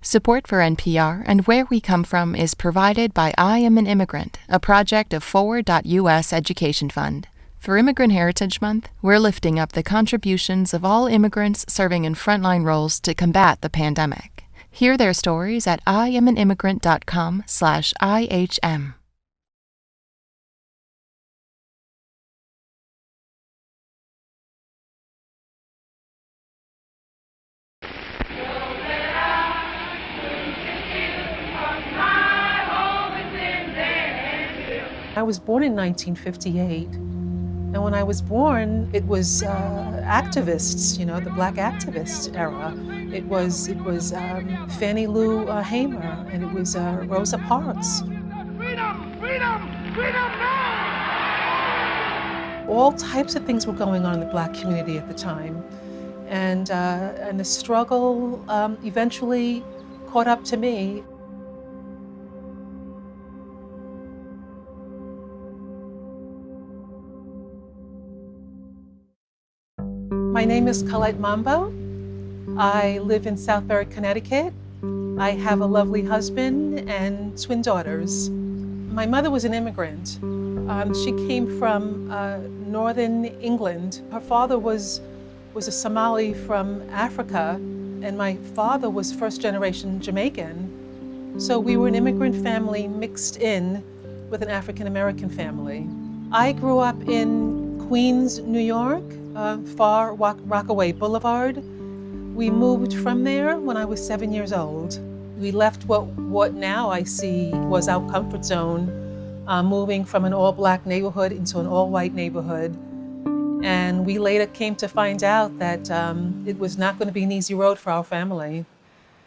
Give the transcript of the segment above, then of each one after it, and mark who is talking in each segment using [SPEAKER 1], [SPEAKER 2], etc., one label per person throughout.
[SPEAKER 1] Support for NPR and Where We Come From is provided by I Am an Immigrant, a project of Forward.US Education Fund. For Immigrant Heritage Month, we're lifting up the contributions of all immigrants serving in frontline roles to combat the pandemic. Hear their stories at iamanimmigrant.com/IHM.
[SPEAKER 2] I was born in 1958, and when I was born, it was activists, the Black activist era. It was Fannie Lou Hamer, and it was Rosa Parks.
[SPEAKER 3] Freedom! Freedom! Freedom now!
[SPEAKER 2] All types of things were going on in the Black community at the time, and the struggle eventually caught up to me. My name is Colette Mambo. I live in Southbury, Connecticut. I have a lovely husband and twin daughters. My mother was an immigrant. She came from northern England. Her father was a Somali from Africa, and my father was first-generation Jamaican. So we were an immigrant family mixed in with an African-American family. I grew up in Queens, New York, far Rockaway Boulevard. We moved from there when I was 7 years old. We left what now I see was our comfort zone, moving from an all-Black neighborhood into an all-white neighborhood. And we later came to find out that it was not going to be an easy road for our family.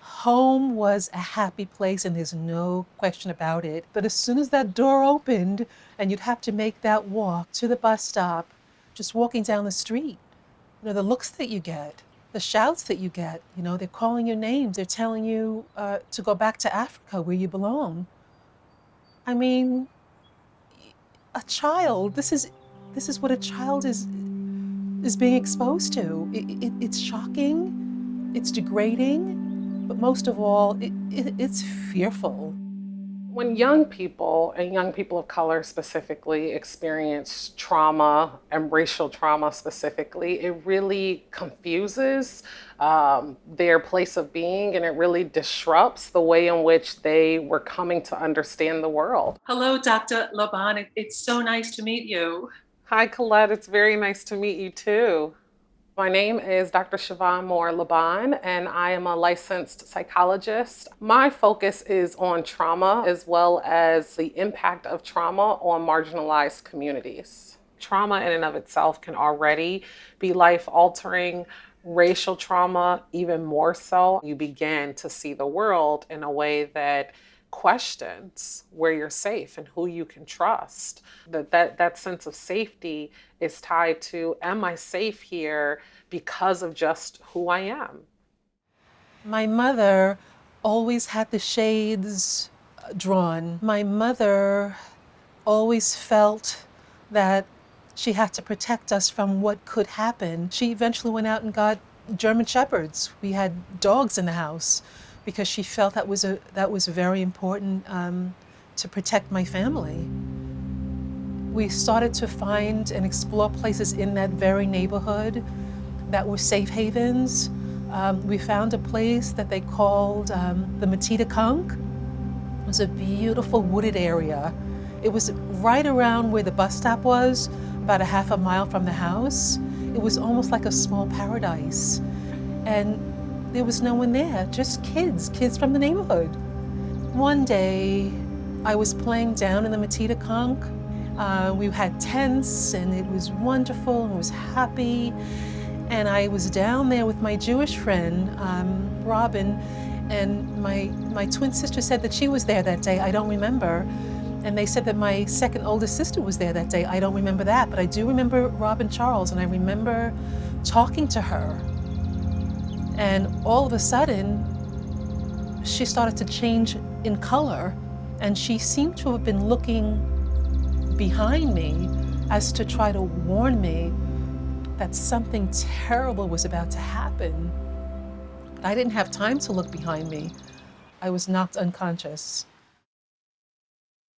[SPEAKER 2] Home was a happy place, and there's no question about it. But as soon as that door opened, and you'd have to make that walk to the bus stop, just walking down the street, the looks that you get, the shouts that you get, they're calling your names, they're telling you to go back to Africa where you belong. I mean, a child, this is what a child is being exposed to. It's shocking, it's degrading, but most of all, it's fearful.
[SPEAKER 4] When young people, and young people of color specifically, experience trauma and racial trauma specifically, it really confuses their place of being, and it really disrupts the way in which they were coming to understand the world.
[SPEAKER 2] Hello, Dr. Laban. It's so nice to meet you.
[SPEAKER 4] Hi, Colette. It's very nice to meet you too. My name is Dr. Siobhan Moore Laban, and I am a licensed psychologist. My focus is on trauma as well as the impact of trauma on marginalized communities. Trauma in and of itself can already be life-altering. Racial trauma, even more so. You begin to see the world in a way that questions where you're safe and who you can trust. That sense of safety is tied to, am I safe here because of just who I am?
[SPEAKER 2] My mother always had the shades drawn. My mother always felt that she had to protect us from what could happen. She eventually went out and got German Shepherds. We had dogs in the house, because she felt that was very important to protect my family. We started to find and explore places in that very neighborhood that were safe havens. We found a place that they called the Matita Conch. It was a beautiful wooded area. It was right around where the bus stop was, about a half a mile from the house. It was almost like a small paradise. And there was no one there, just kids from the neighborhood. One day, I was playing down in the Matita Conch. We had tents, and it was wonderful, and it was happy. And I was down there with my Jewish friend, Robin, and my twin sister said that she was there that day. I don't remember. And they said that my second oldest sister was there that day. I don't remember that, but I do remember Robin Charles, and I remember talking to her. And all of a sudden, she started to change in color, and she seemed to have been looking behind me as to try to warn me that something terrible was about to happen. But I didn't have time to look behind me. I was knocked unconscious.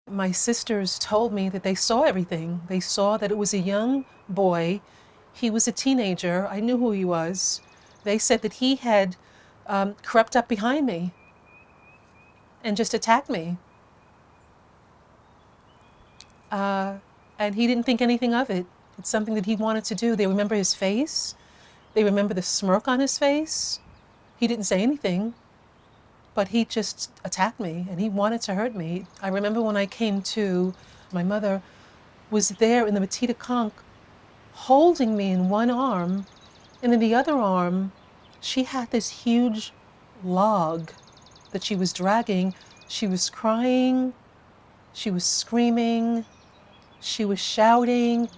[SPEAKER 2] My sisters told me that they saw everything. They saw that it was a young boy. He was a teenager. I knew who he was. They said that he had crept up behind me and just attacked me. And he didn't think anything of it. It's something that he wanted to do. They remember his face. They remember the smirk on his face. He didn't say anything, but he just attacked me and he wanted to hurt me. I remember when I came to, my mother was there in the Petite Conch holding me in one arm, and in the other arm, she had this huge log that she was dragging. She was crying, she was screaming, she was shouting,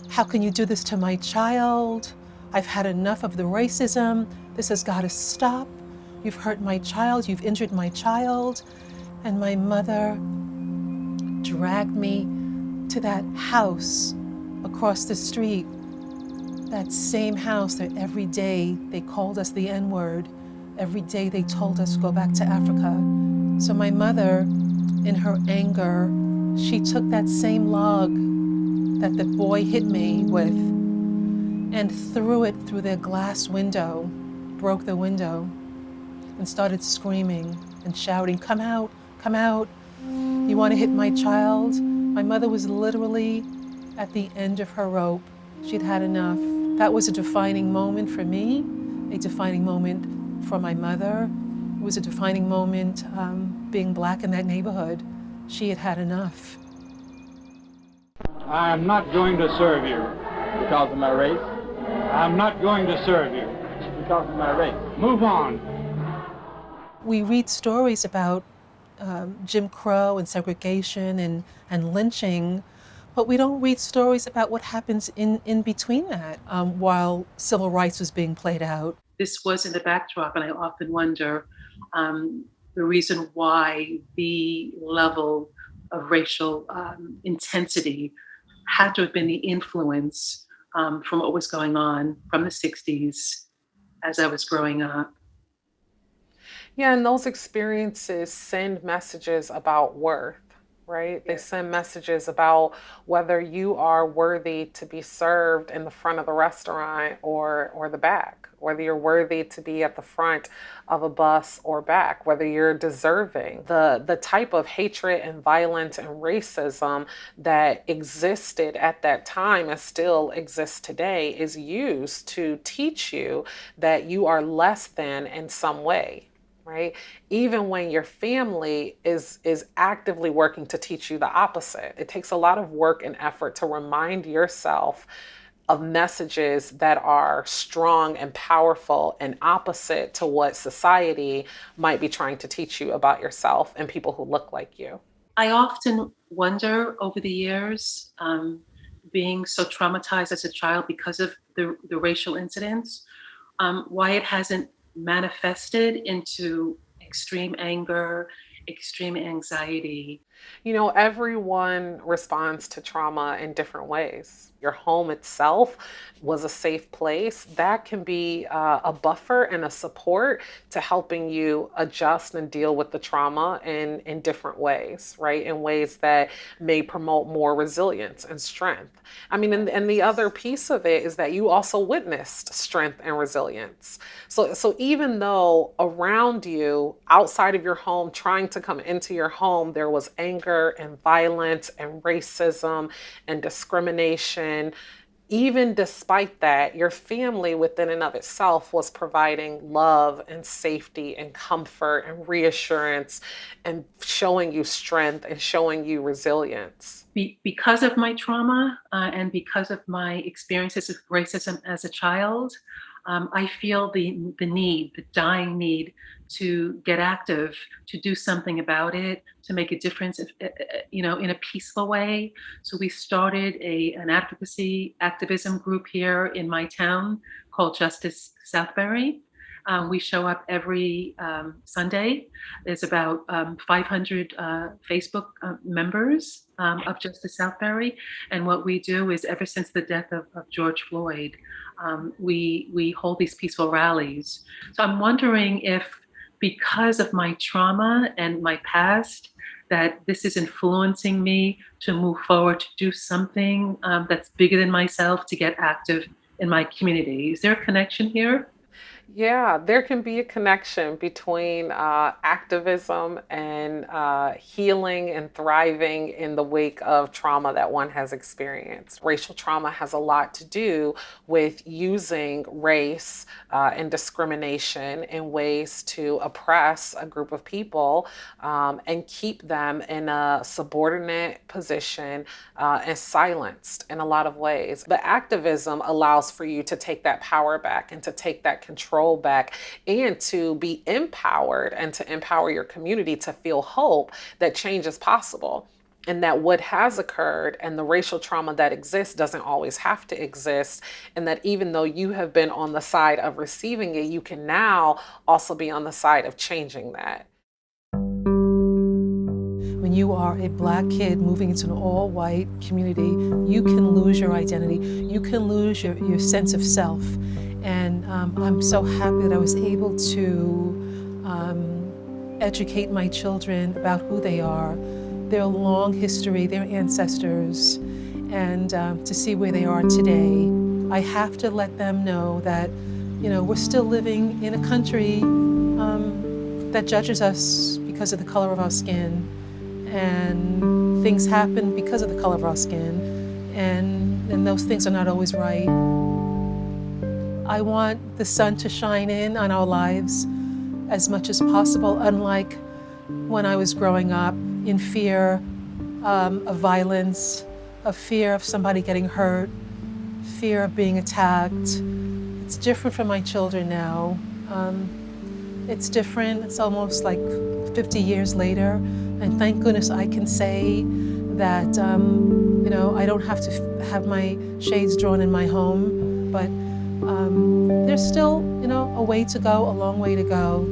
[SPEAKER 2] "How can you do this to my child? I've had enough of the racism. This has got to stop. You've hurt my child, you've injured my child." And my mother dragged me to that house across the street, that same house that every day they called us the N-word. Every day they told us, "Go back to Africa." So my mother, in her anger, she took that same log that the boy hit me with and threw it through their glass window, broke the window, and started screaming and shouting, "Come out, come out. You want to hit my child?" My mother was literally at the end of her rope. She'd had enough. That was a defining moment for me, a defining moment for my mother. It was a defining moment being Black in that neighborhood. She had had enough.
[SPEAKER 5] I am not going to serve you because of my race. I'm not going to serve you because of my race. Move on.
[SPEAKER 2] We read stories about Jim Crow and segregation and lynching, but we don't read stories about what happens in between that while civil rights was being played out.
[SPEAKER 6] This was in the backdrop, and I often wonder the reason why the level of racial intensity had to have been the influence from what was going on from the 60s as I was growing up.
[SPEAKER 4] Yeah, and those experiences send messages about worth, right? They send messages about whether you are worthy to be served in the front of the restaurant or the back, whether you're worthy to be at the front of a bus or back, whether you're deserving. The type of hatred and violence and racism that existed at that time and still exists today is used to teach you that you are less than in some way. Right? Even when your family is actively working to teach you the opposite. It takes a lot of work and effort to remind yourself of messages that are strong and powerful and opposite to what society might be trying to teach you about yourself and people who look like you.
[SPEAKER 6] I often wonder over the years, being so traumatized as a child because of the racial incidents, why it hasn't manifested into extreme anger, extreme anxiety.
[SPEAKER 4] You know, everyone responds to trauma in different ways. Your home itself was a safe place. That can be a buffer and a support to helping you adjust and deal with the trauma in different ways, right? In ways that may promote more resilience and strength. I mean, and the other piece of it is that you also witnessed strength and resilience. So even though around you, outside of your home, trying to come into your home, there was anger and violence and racism and discrimination, even despite that, your family within and of itself was providing love and safety and comfort and reassurance and showing you strength and showing you resilience.
[SPEAKER 6] Because of my trauma and because of my experiences of racism as a child, I feel the need, the dying need to get active, to do something about it, to make a difference, in a peaceful way. So we started an advocacy activism group here in my town called Justice Southbury. We show up every Sunday. There's about 500 Facebook members of Justice Southbury. And what we do is, ever since the death of George Floyd, we hold these peaceful rallies. So I'm wondering if because of my trauma and my past, that this is influencing me to move forward, to do something that's bigger than myself, to get active in my community. Is there a connection here?
[SPEAKER 4] Yeah, there can be a connection between activism and healing and thriving in the wake of trauma that one has experienced. Racial trauma has a lot to do with using race and discrimination in ways to oppress a group of people and keep them in a subordinate position and silenced in a lot of ways. But activism allows for you to take that power back and to take that control back and to be empowered and to empower your community to feel hope that change is possible. And that what has occurred and the racial trauma that exists doesn't always have to exist. And that even though you have been on the side of receiving it, you can now also be on the side of changing that.
[SPEAKER 2] When you are a Black kid moving into an all-white community, you can lose your identity. You can lose your sense of self. And I'm so happy that I was able to educate my children about who they are, their long history, their ancestors, and to see where they are today. I have to let them know that, we're still living in a country that judges us because of the color of our skin, and things happen because of the color of our skin, and those things are not always right. I want the sun to shine in on our lives as much as possible, unlike when I was growing up in fear of violence, of fear of somebody getting hurt, fear of being attacked. It's different for my children now. It's different. It's almost like 50 years later, and thank goodness I can say that I don't have to have my shades drawn in my home, but there's still a way to go, a long way to go.